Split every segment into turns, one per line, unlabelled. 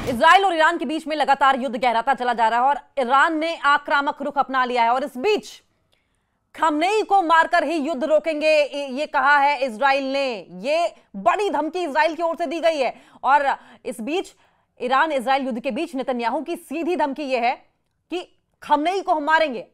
Israel और Iran के बीच में लगातार युद्ध गहराता चला जा रहा है और ईरान ने आक्रामक रुख अपना लिया है और इस बीच खमेनी को मारकर ही युद्ध रोकेंगे ये कहा है इजराइल ने। ये बड़ी धमकी इजराइल की ओर से दी गई है और इस बीच ईरान इजराइल युद्ध के बीच नेतन्याहू की सीधी धमकी यह है कि खमेनी को हम मारेंगे।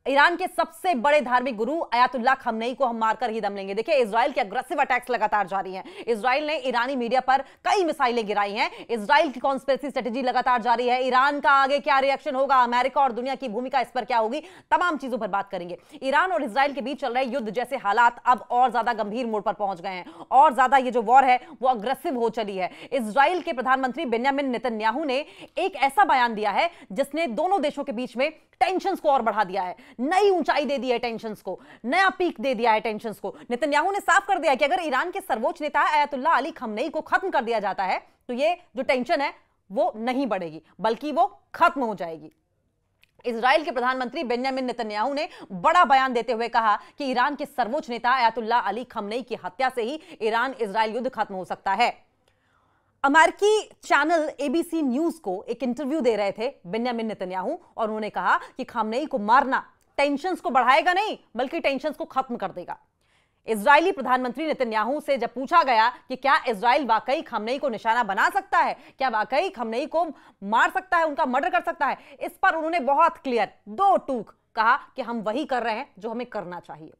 ईरान के सबसे बड़े धार्मिक गुरु अयातुल्लाह खमेनी को हम मारकर ही दम लेंगे। देखिए इजराइल के अग्रेसिव अटैक्स लगातार जारी हैं। इजराइल ने ईरानी मीडिया पर कई मिसाइलें गिराई हैं। इजराइल की कॉन्स्पिरेसी स्ट्रेटेजी लगातार जारी है। ईरान का आगे क्या रिएक्शन होगा, अमेरिका और दुनिया की भूमिका इस पर क्या होगी, तमाम चीजों पर बात करेंगे। ईरान और इजराइल के बीच चल रहे युद्ध जैसे हालात अब और ज्यादा गंभीर मोड़ पर पहुंच गए हैं और ज्यादा ये जो वॉर है वो अग्रेसिव हो चली है। इजराइल के प्रधानमंत्री बेंजामिन नेतन्याहू ने एक ऐसा बयान दिया है जिसने दोनों देशों के बीच में टेंशंस को और बढ़ा दिया है, नई ऊंचाई दे दी है टेंशंस को, नया पीक दे दिया है टेंशंस को। नेतन्याहू ने साफ कर दिया कि अगर ईरान के सर्वोच्च नेता अयातुल्लाह अली खमेनी को खत्म कर दिया जाता है तो ये जो टेंशन है वो नहीं बढ़ेगी बल्कि वो खत्म हो जाएगी। इजराइल के प्रधानमंत्री बेंजामिन नेतन्याहू ने बड़ा बयान देते हुए कहा कि ईरान के सर्वोच्च नेता अयातुल्लाह अली खमेनी की हत्या से ही ईरान इजराइल युद्ध खत्म हो सकता है। अमेरिकी चैनल एबीसी न्यूज को एक इंटरव्यू दे रहे थे बेंजामिन नेतन्याहू और उन्होंने कहा कि खमेनी को मारना टेंशंस को बढ़ाएगा नहीं बल्कि टेंशंस को खत्म कर देगा। इजरायली प्रधानमंत्री नेतन्याहू से जब पूछा गया कि क्या इजराइल वाकई खमेनी को निशाना बना सकता है, क्या वाकई खमेनी को मार सकता है, उनका मर्डर कर सकता है, इस पर उन्होंने बहुत क्लियर दो टूक कहा कि हम वही कर रहे हैं जो हमें करना चाहिए।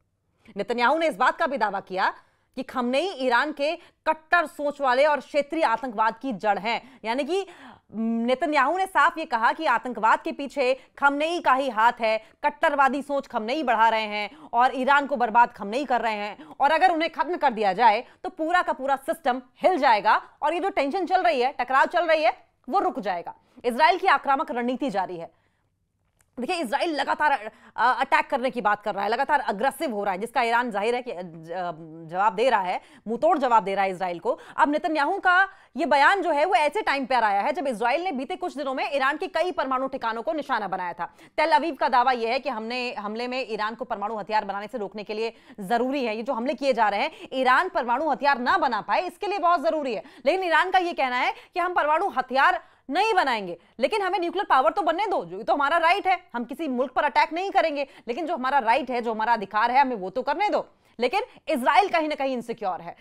नेतन्याहू ने इस बात का भी दावा किया कि खमेनी ईरान के कट्टर सोच वाले और क्षेत्रीय आतंकवाद की जड़ हैं। यानी कि नेतन्याहू ने साफ ये कहा कि आतंकवाद के पीछे खमेनी का ही हाथ है, कट्टरवादी सोच खमेनी बढ़ा रहे हैं और ईरान को बर्बाद खमेनी कर रहे हैं और अगर उन्हें खत्म कर दिया जाए तो पूरा का पूरा सिस्टम हिल जाएगा और ये जो टेंशन चल रही है, टकराव चल रही है, वो रुक जाएगा। इजराइल की आक्रामक रणनीति जारी है। देखिए इजराइल लगातार अटैक करने की बात कर रहा है, लगातार अग्रेसिव हो रहा है, जिसका ईरान जाहिर है कि जवाब दे रहा है, मुंहतोड़ जवाब दे रहा है इजराइल को। अब नेतन्याहू का ये बयान जो है वो ऐसे टाइम पर आया है जब इजराइल ने बीते कुछ दिनों में ईरान के कई परमाणु ठिकानों को निशाना बनाया था। तेल अवीव का दावा यह है कि हमले में ईरान को परमाणु हथियार बनाने से रोकने के लिए जरूरी है, ये जो हमले किए जा रहे हैं ईरान परमाणु हथियार ना बना पाए इसके लिए बहुत जरूरी है। लेकिन ईरान का यह कहना है कि हम परमाणु हथियार नहीं बनाएंगे लेकिन हमें न्यूक्लियर पावर तो बनने दो, जो तो हमारा राइट है, हम किसी मुल्क पर अटैक नहीं करेंगे लेकिन जो हमारा राइट है, जो हमारा अधिकार है, हमें वो तो करने दो। लेकिन इजराइल कहीं ना कहीं इनसिक्योर है।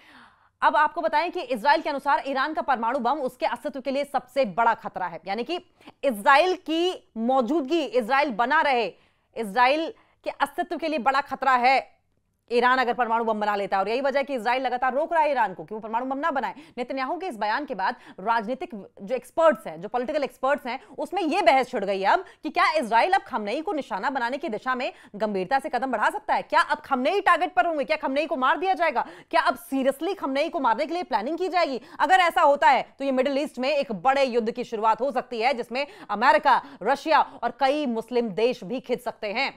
अब आपको बताएं कि इजराइल के अनुसार ईरान का परमाणु बम उसके अस्तित्व के लिए सबसे बड़ा खतरा है। यानी कि इजराइल की मौजूदगी, इजराइल बना रहे, इजराइल के अस्तित्व के लिए बड़ा खतरा है ईरान अगर परमाणु बम बना लेता है। और यही वजह है कि इजराइल लगातार रोक रहा है ईरान को कि वो परमाणु बम ना बनाए। नेतन्याहू के इस बयान के बाद राजनीतिक जो एक्सपर्ट्स हैं, जो पॉलिटिकल एक्सपर्ट्स हैं, उसमें यह बहस छिड़ गई है अब कि क्या इजराइल अब खमेनी को निशाना बनाने की दिशा में गंभीरता से कदम बढ़ा सकता है। क्या अब खमेनी टारगेट पर होंगे, क्या खमेनी को मार दिया जाएगा, क्या अब सीरियसली खमेनी को मारने के लिए प्लानिंग की जाएगी। अगर ऐसा होता है तो ये मिडिल ईस्ट में एक बड़े युद्ध की शुरुआत हो सकती है जिसमें अमेरिका, रशिया और कई मुस्लिम देश भी खिंच सकते हैं।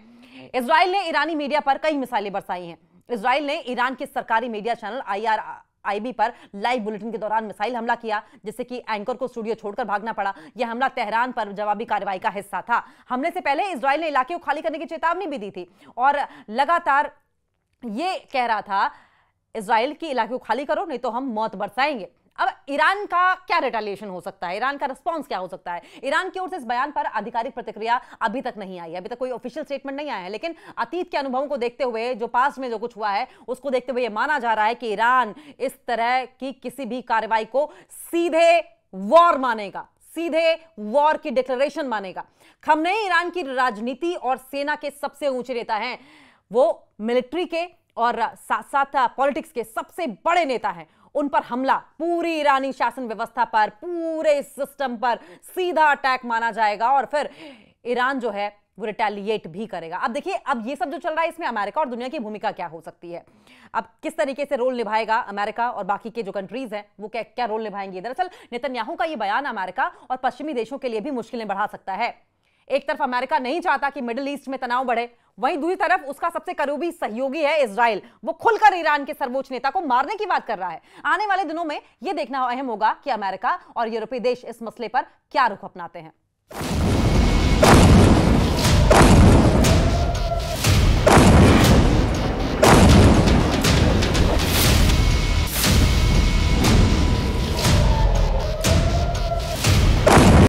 इजराइल ने ईरानी मीडिया पर कई मिसाइलें बरसाई हैं। इजराइल ने ईरान के सरकारी मीडिया चैनल IRIB पर लाइव बुलेटिन के दौरान मिसाइल हमला किया जिससे कि एंकर को स्टूडियो छोड़कर भागना पड़ा। यह हमला तेहरान पर जवाबी कार्रवाई का हिस्सा था। हमले से पहले इजराइल ने इलाके को खाली करने की चेतावनी भी दी थी और लगातार यह कह रहा था इजराइल की इलाके को खाली करो नहीं तो हम मौत बरसाएंगे। अब ईरान का क्या रिटेलिएशन हो सकता है, ईरान का रिस्पांस क्या हो सकता है। ईरान की ओर से इस बयान पर आधिकारिक प्रतिक्रिया अभी तक नहीं आई है, अभी तक कोई ऑफिशियल स्टेटमेंट नहीं आया है। लेकिन अतीत के अनुभवों को देखते हुए, जो पास्ट में जो कुछ हुआ है उसको देखते हुए यह माना जा रहा है कि ईरान इस तरह की किसी भी कार्रवाई को सीधे वॉर मानेगा, सीधे वॉर की डिक्लेरेशन मानेगा। खमेनी ईरान की राजनीति और सेना के सबसे ऊंचे नेता हैं, वो मिलिट्री के और साथ साथ पॉलिटिक्स के सबसे बड़े नेता हैं। उन पर हमला पूरी ईरानी शासन व्यवस्था पर, पूरे सिस्टम पर सीधा अटैक माना जाएगा और फिर ईरान जो है वो रिटेलिएट भी करेगा। अब देखिए, अब ये सब जो चल रहा है इसमें अमेरिका और दुनिया की भूमिका क्या हो सकती है, अब किस तरीके से रोल निभाएगा अमेरिका और बाकी के जो कंट्रीज हैं वो क्या रोल निभाएंगे। दरअसल नेतन्याहू का ये बयान अमेरिका और पश्चिमी देशों के लिए भी मुश्किलें बढ़ा सकता है। एक तरफ अमेरिका नहीं चाहता कि मिडिल ईस्ट में तनाव बढ़े, वहीं दूसरी तरफ उसका सबसे करीबी सहयोगी है इजराइल, वो खुलकर ईरान के सर्वोच्च नेता को मारने की बात कर रहा है। आने वाले दिनों में यह देखना अहम होगा कि अमेरिका और यूरोपीय देश इस मसले पर क्या रुख अपनाते हैं।